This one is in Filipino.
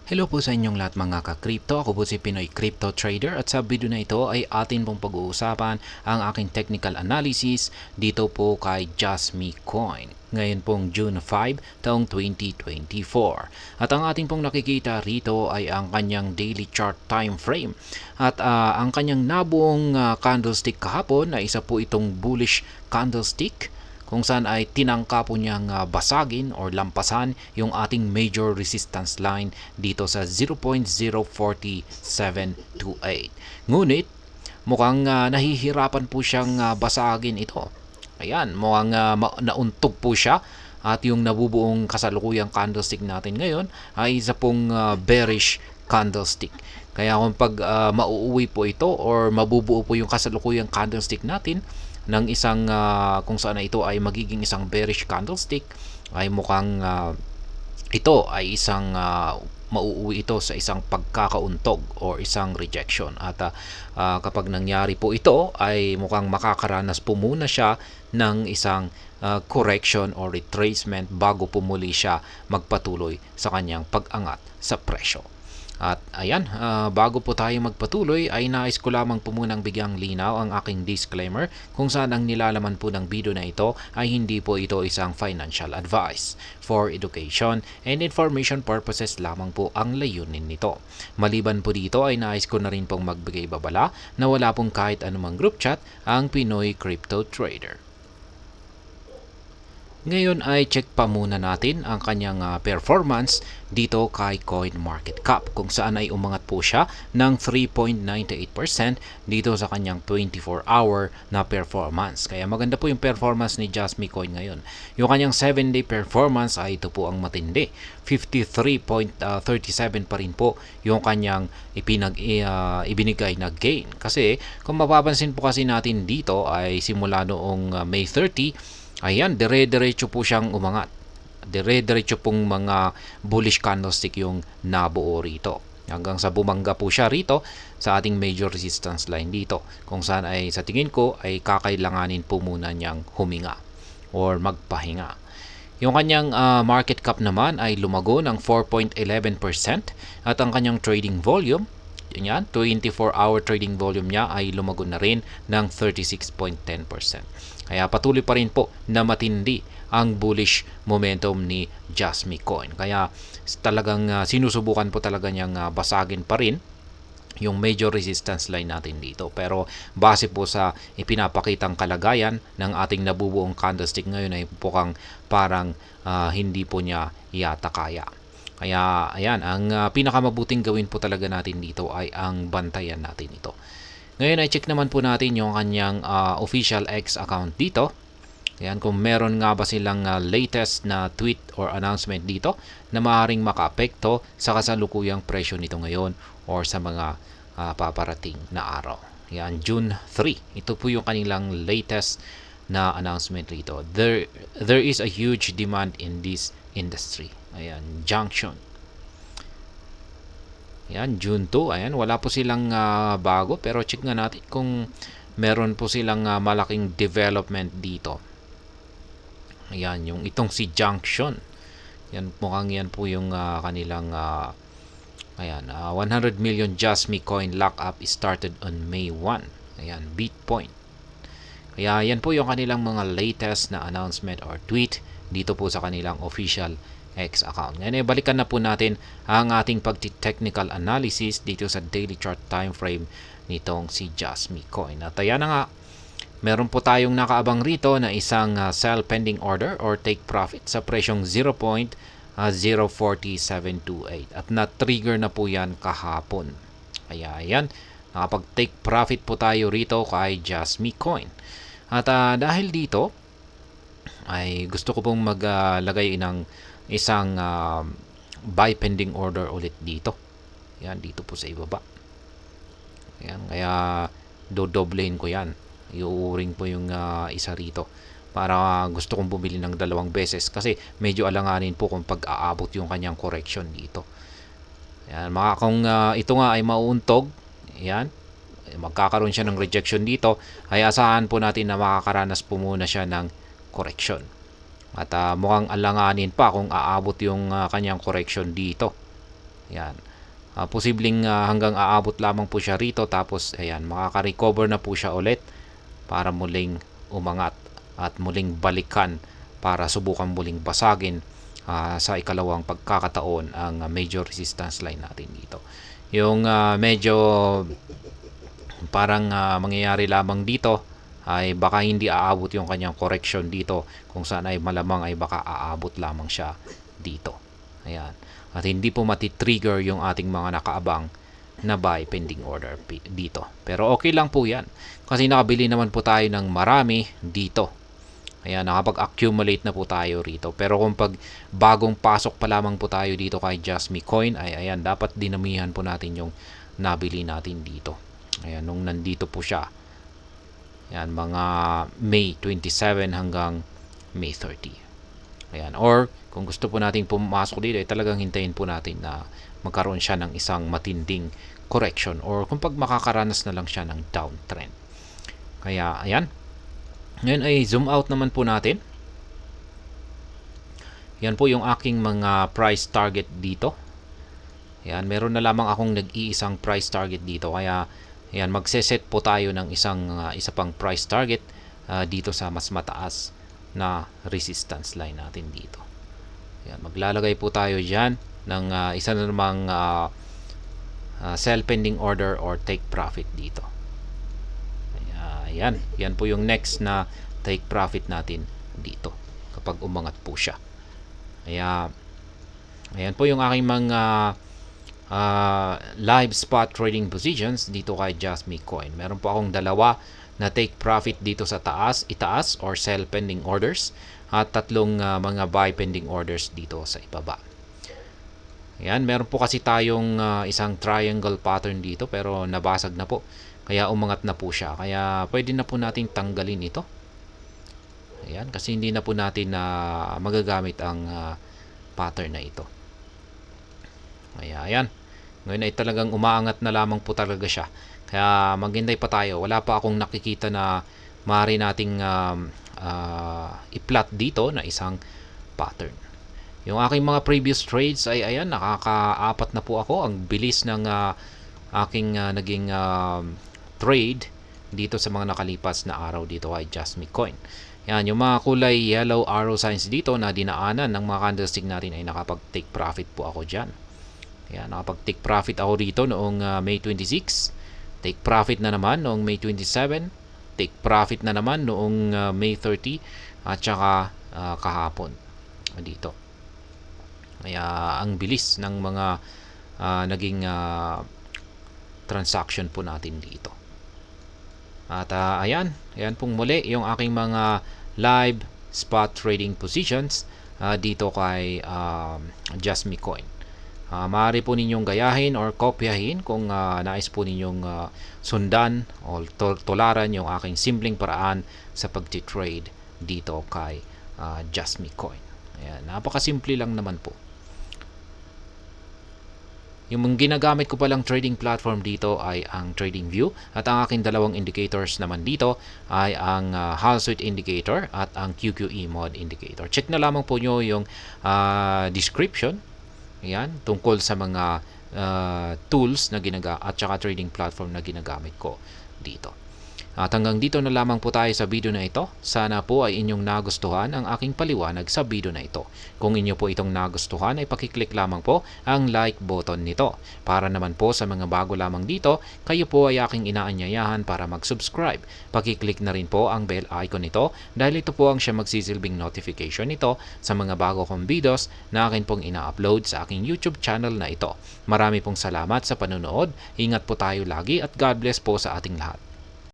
Hello po sa inyong lahat mga ka-crypto. Ako po si Pinoy Crypto Trader at sa video na ito ay atin pong pag-uusapan ang aking technical analysis dito po kay Jasmy Coin. Ngayon pong June 5, taong 2024. At ang ating pong nakikita rito ay ang kanyang daily chart time frame. At ang kanyang nabuong candlestick kahapon ay isa po itong bullish candlestick kung saan ay tinangka po niyang basagin or lampasan yung ating major resistance line dito sa 0.04728. Ngunit mukhang nahihirapan po siyang basagin ito. Ayan, mukhang nauntog po siya at yung nabubuong kasalukuyang candlestick natin ngayon ay isa pong bearish candlestick. Kaya kung pag mauuwi po ito or mabubuo po yung kasalukuyang candlestick natin ng isang kung saan ito ay magiging isang bearish candlestick, ay mukhang ito ay isang mauuwi ito sa isang pagkakauntog or isang rejection. At kapag nangyari po ito ay mukhang makakaranas po muna siya ng isang correction or retracement bago po muli siya magpatuloy sa kanyang pag-angat sa presyo. At ayan, bago po tayo magpatuloy ay nais ko lamang po munang bigyang linaw ang aking disclaimer kung saan ang nilalaman po ng video na ito ay hindi po ito isang financial advice. For education and information purposes lamang po ang layunin nito. Maliban po dito ay nais ko na rin pong magbigay babala na wala pong kahit anumang group chat ang Pinoy Crypto Trader. Ngayon ay check pa muna natin ang kanyang performance dito kay CoinMarketCap kung saan ay umangat po siya ng 3.98% dito sa kanyang 24-hour na performance. Kaya maganda po yung performance ni Jasmy Coin ngayon. Yung kanyang 7-day performance ay ito po ang matindi. 53.37 pa rin po yung kanyang ibinigay na gain. Kasi kung mapapansin po kasi natin dito ay simula noong May 30, ayan, dire-diretso po siyang umangat. Dire-diretso pong mga bullish candlestick yung nabuo rito. Hanggang sa bumangga po siya rito sa ating major resistance line dito. Kung saan ay sa tingin ko ay kakailanganin po muna niyang huminga or magpahinga. Yung kanyang market cap naman ay lumago ng 4.11% at ang kanyang trading volume, yan, 24-hour trading volume niya ay lumago na rin ng 36.10%. Kaya patuloy pa rin po na matindi ang bullish momentum ni Jasmy Coin. Kaya talagang sinusubukan po talaga niyang basagin pa rin yung major resistance line natin dito. Pero base po sa ipinapakitang kalagayan ng ating nabubuong candlestick ngayon ay mukhang parang hindi po niya yata kaya. Kaya ayan, ang pinakamabuting gawin po talaga natin dito ay ang bantayan natin ito. Ngayon ay check naman po natin yung kanyang official X account dito. Ayan, kung meron nga ba silang latest na tweet or announcement dito na maaaring makaapekto sa kasalukuyang presyo nito ngayon or sa mga paparating na araw. Ayan, June 3. Ito po yung kanilang latest na announcement dito. There is a huge demand in this industry. Ayan, Junction. Ayan, June 2. Ayan, wala po silang bago pero check nga natin kung meron po silang malaking development dito. Ayan, yung itong si Junction. Yan, mukhang yan po yung kanilang ayan, 100 million Jasmy Coin lockup started on May 1. Ayan, Bitcoin. Kaya yan po yung kanilang mga latest na announcement or tweet dito po sa kanilang official X account. Ngayon, balikan na po natin ang ating pag-technical analysis dito sa daily chart time frame nitong si Jasmy Coin. At ayan na nga, meron po tayong nakaabang rito na isang sell pending order or take profit sa presyong 0.04728 at na-trigger na po yan kahapon. Kaya ayan, nakapag-take profit po tayo rito kay Jasmy Coin. At dahil dito, ay gusto ko pong maglagay ng isang buy pending order ulit dito. Yan, dito po sa ibaba. Yan, kaya dodoblein ko yan. Iuuring po yung isa rito. Para gusto kong bumili ng dalawang beses kasi medyo alanganin po kung pag-aabot yung kanyang correction dito. Yan, kung ito nga ay mauuntog, yan, magkakaroon siya ng rejection dito, ay asahan po natin na makakaranas po muna siya ng correction. At mukhang alanganin pa kung aabot yung kanyang correction dito. Yan. Posibleng hanggang aabot lamang po siya rito, tapos ayan, makaka-recover na po siya ulit para muling umangat at muling balikan para subukan muling basagin sa ikalawang pagkakataon ang major resistance line natin dito. Yung medyo parang mangyayari lamang dito ay baka hindi aabot yung kanyang correction dito, kung saan ay malamang ay baka aabot lamang siya dito. Ayan. At hindi po matitrigger yung ating mga nakaabang na buy pending order dito. Pero okay lang po yan, kasi nakabili naman po tayo ng marami dito. Ayan, nakapag-accumulate na po tayo rito. Pero kung pag bagong pasok pa lamang po tayo dito kay Jasmy Coin, ay ayan, dapat dinamihan po natin yung nabili natin dito. Ayan, nung nandito po siya. Ayan, mga May 27 hanggang May 30. Ayan, or kung gusto po natin pumasok dito, ay talagang hintayin po natin na magkaroon siya ng isang matinding correction, or kung pag makakaranas na lang siya ng downtrend. Kaya ayan, ngayon ay zoom out naman po natin. Yan po yung aking mga price target dito. Ayan, meron na lamang akong nag-iisang price target dito, kaya ayan, magse-set po tayo ng isa pang price target dito sa mas mataas na resistance line natin dito. Ayan, maglalagay po tayo dyan ng isa na namang sell pending order or take profit dito. Ayan, yan po yung next na take profit natin dito kapag umangat po siya. Ayan po yung aking mga live spot trading positions dito kay Jasmy Coin. Meron po akong dalawa na take profit dito sa itaas or sell pending orders, at tatlong mga buy pending orders dito sa ibaba. Ayan, meron po kasi tayong isang triangle pattern dito, pero nabasag na po, kaya umangat na po siya. Kaya pwede na po natin tanggalin ito. Ayan, kasi hindi na po natin magagamit ang pattern na ito. Ayan, ngayon ay talagang umaangat na lamang po talaga siya. Kaya maghintay pa tayo. Wala pa akong nakikita na maaari nating i-plot dito na isang pattern. Yung aking mga previous trades ay ayan, nakaka-4 na po ako. Ang bilis ng aking naging trade dito sa mga nakalipas na araw dito kay Jasmy Coin. Yan, yung mga kulay yellow arrow signs dito na dinaanan ng mga candlestick natin ay nakapag-take profit po ako dyan. Yan, nakapag-take profit ako rito noong May 26. Take profit na naman noong May 27. Take profit na naman noong May 30. At saka kahapon dito. Kaya ang bilis ng mga naging transaction po natin dito. At ayan pong muli yung aking mga live spot trading positions dito kay Jasmy Coin. Maaari po ninyong gayahin or kopyahin kung nais po ninyong sundan o tularan yung aking simpleng paraan sa pag-trade dito kay Jasmy Coin. Ayan, napakasimple lang naman po. Yung ginagamit ko palang trading platform dito ay ang TradingView, at ang aking dalawang indicators naman dito ay ang Hall Suite Indicator at ang QQE Mod Indicator. Check na lamang po nyo yung description. Ayan, tungkol sa mga tools na at saka trading platform na ginagamit ko dito. At hanggang dito na lamang po tayo sa video na ito. Sana po ay inyong nagustuhan ang aking paliwanag sa video na ito. Kung inyo po itong nagustuhan ay pakiclick lamang po ang like button nito. Para naman po sa mga bago lamang dito, kayo po ay aking inaanyayahan para mag-subscribe. Pakiclick na rin po ang bell icon nito, dahil ito po ang siya magsisilbing notification nito sa mga bago kong videos na akin pong ina-upload sa aking YouTube channel na ito. Marami pong salamat sa panonood. Ingat po tayo lagi at God bless po sa ating lahat.